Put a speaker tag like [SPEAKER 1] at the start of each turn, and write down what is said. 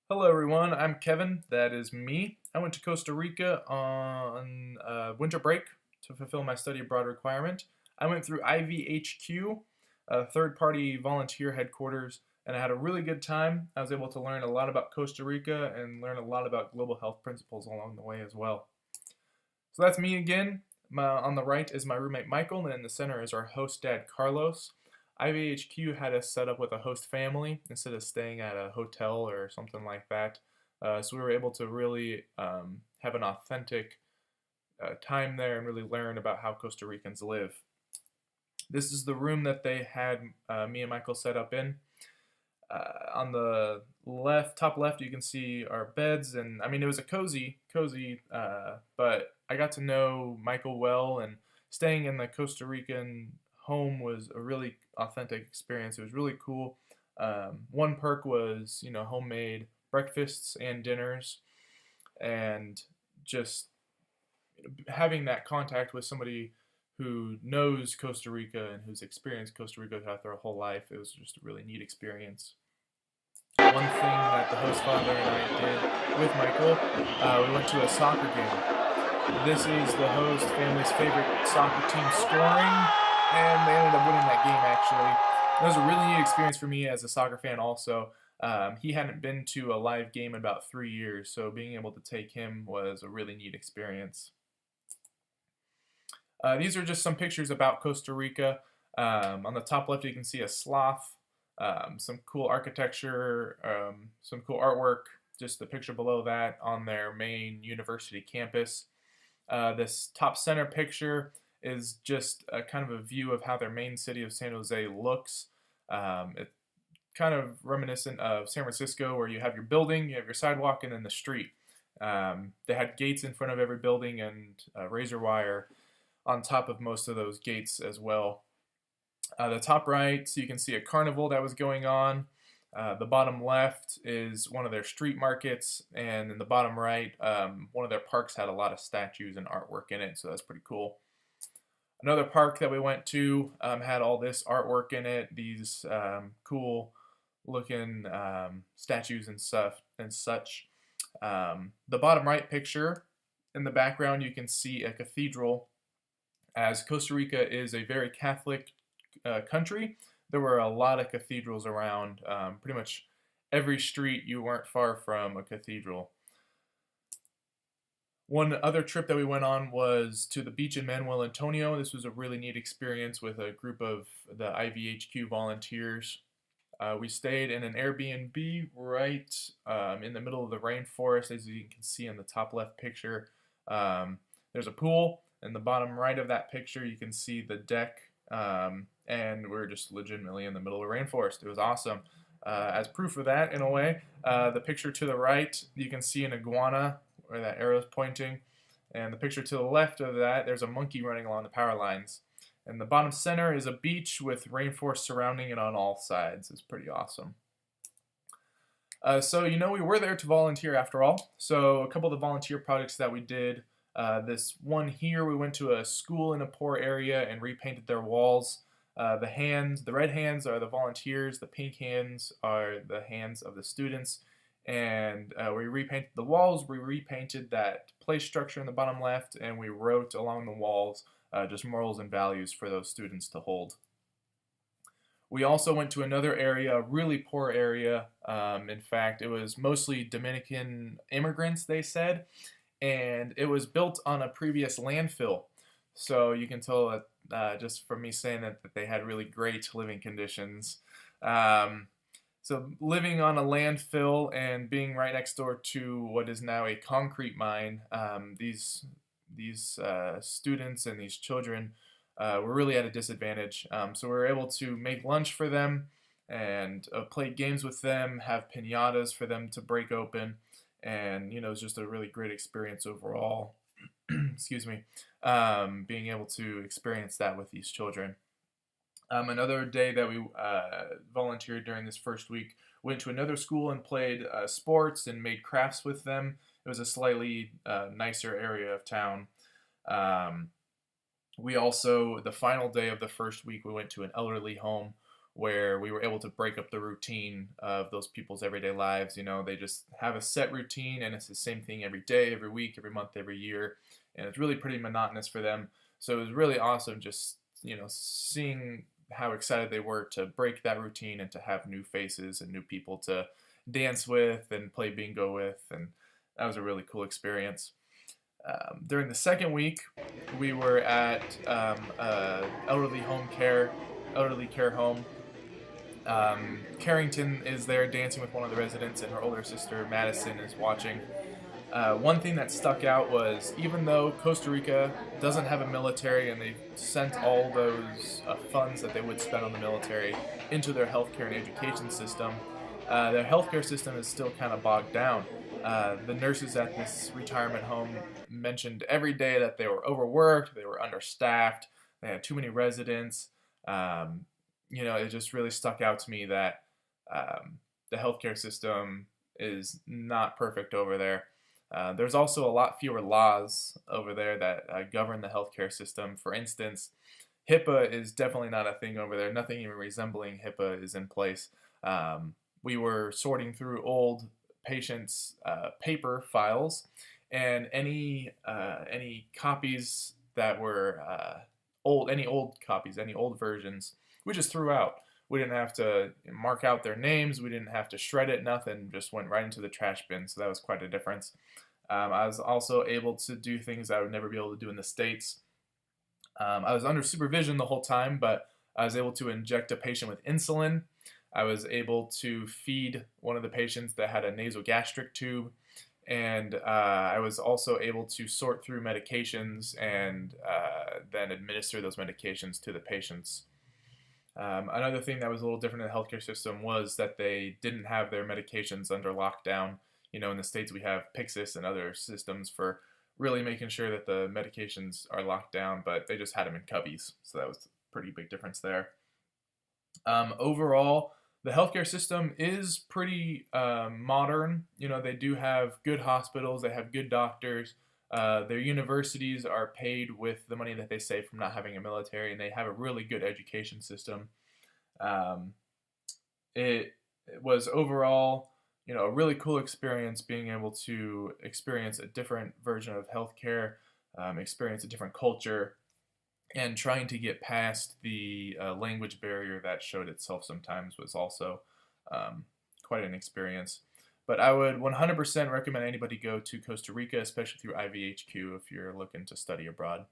[SPEAKER 1] Hello, everyone. I'm Kevin. That is me. I went to Costa Rica on winter break to fulfill my study abroad requirement. I went through IVHQ, a third party volunteer headquarters, and I had a really good time. I was able to learn a lot about Costa Rica and learn a lot about global health principles along the way as well. So that's me again. On the right is my roommate Michael, and in the center is our host dad Carlos. IVHQ had us set up with a host family instead of staying at a hotel or something like that. So we were able to really have an authentic time there and really learn about how Costa Ricans live. This is the room that they had me and Michael set up in. On the top left, you can see our beds, and I mean, it was a cozy, but I got to know Michael well, and staying in the Costa Rican home was a really authentic experience. It was really cool. One perk was, homemade breakfasts and dinners, and just having that contact with somebody who knows Costa Rica and who's experienced Costa Rica throughout their whole life. It was just a really neat experience. One thing that the host father and I did with Michael, we went to a soccer game. This is the host family's favorite soccer team scoring, and they ended up winning that game actually. That was a really neat experience for me as a soccer fan also. He hadn't been to a live game in about 3 years, so being able to take him was a really neat experience. These are just some pictures about Costa Rica. On the top left, you can see a sloth, some cool architecture, some cool artwork. Just the picture below that on their main university campus. This top center picture is just a kind of a view of how their main city of San Jose looks. It's kind of reminiscent of San Francisco, where you have your building, you have your sidewalk, and then the street. They had gates in front of every building and razor wire on top of most of those gates as well. The top right, so you can see a carnival that was going on. The bottom left is one of their street markets, and in the bottom right, one of their parks had a lot of statues and artwork in it, so that's pretty cool. Another park that we went to had all this artwork in it, these cool looking statues and stuff and such. The bottom right picture, in the background, you can see a cathedral. As Costa Rica is a very Catholic country, there were a lot of cathedrals around. Pretty much every street you weren't far from a cathedral. One other trip that we went on was to the beach in Manuel Antonio. This was a really neat experience with a group of the IVHQ volunteers. We stayed in an Airbnb right in the middle of the rainforest, as you can see in the top left picture. There's a pool. In the bottom right of that picture, you can see the deck, and we're just legitimately in the middle of a rainforest. It was awesome. As proof of that, in a way, the picture to the right, you can see an iguana where that arrow is pointing, and the picture to the left of that, there's a monkey running along the power lines. And the bottom center is a beach with rainforest surrounding it on all sides. It's pretty awesome. So, we were there to volunteer after all. So, a couple of the volunteer projects that we did. This one here, we went to a school in a poor area and repainted their walls. The red hands are the volunteers, the pink hands are the hands of the students. And we repainted the walls, we repainted that play structure in the bottom left, and we wrote along the walls just morals and values for those students to hold. We also went to another area, a really poor area. In fact, it was mostly Dominican immigrants, they said, and it was built on a previous landfill. So you can tell that just from me saying that they had really great living conditions. So living on a landfill and being right next door to what is now a concrete mine, these students and these children were really at a disadvantage. So we were able to make lunch for them and play games with them, have piñatas for them to break open, and it was just a really great experience overall. Excuse me, being able to experience that with these children. Another day that we volunteered during this first week, went to another school and played sports and made crafts with them. It was a slightly nicer area of town. We also, the final day of the first week, we went to an elderly home where we were able to break up the routine of those people's everyday lives. You know, they just have a set routine, and it's the same thing every day, every week, every month, every year, and it's really pretty monotonous for them. So it was really awesome just, seeing how excited they were to break that routine and to have new faces and new people to dance with and play bingo with, and that was a really cool experience. During the second week, we were at elderly care home. Carrington is there dancing with one of the residents, and her older sister Madison is watching. One thing that stuck out was, even though Costa Rica doesn't have a military and they've sent all those funds that they would spend on the military into their healthcare and education system, their healthcare system is still kind of bogged down. The nurses at this retirement home mentioned every day that they were overworked, they were understaffed, they had too many residents. It just really stuck out to me that the healthcare system is not perfect over there. There's also a lot fewer laws over there that govern the healthcare system. For instance, HIPAA is definitely not a thing over there. Nothing even resembling HIPAA is in place. We were sorting through old patients' paper files, and any copies that were any old versions, we just threw out. We didn't have to mark out their names. We didn't have to shred it. Nothing. Just went right into the trash bin. So that was quite a difference. I was also able to do things I would never be able to do in the States. I was under supervision the whole time, but I was able to inject a patient with insulin. I was able to feed one of the patients that had a nasogastric tube. And I was also able to sort through medications and then administer those medications to the patients. Another thing that was a little different in the healthcare system was that they didn't have their medications under lockdown. In the States we have Pyxis and other systems for really making sure that the medications are locked down, but they just had them in cubbies. So that was a pretty big difference there. Overall, the healthcare system is pretty modern. They do have good hospitals, they have good doctors. Their universities are paid with the money that they save from not having a military, and they have a really good education system. It was overall, a really cool experience being able to experience a different version of healthcare, experience a different culture, and trying to get past the language barrier that showed itself sometimes was also quite an experience. But I would 100% recommend anybody go to Costa Rica, especially through IVHQ if you're looking to study abroad.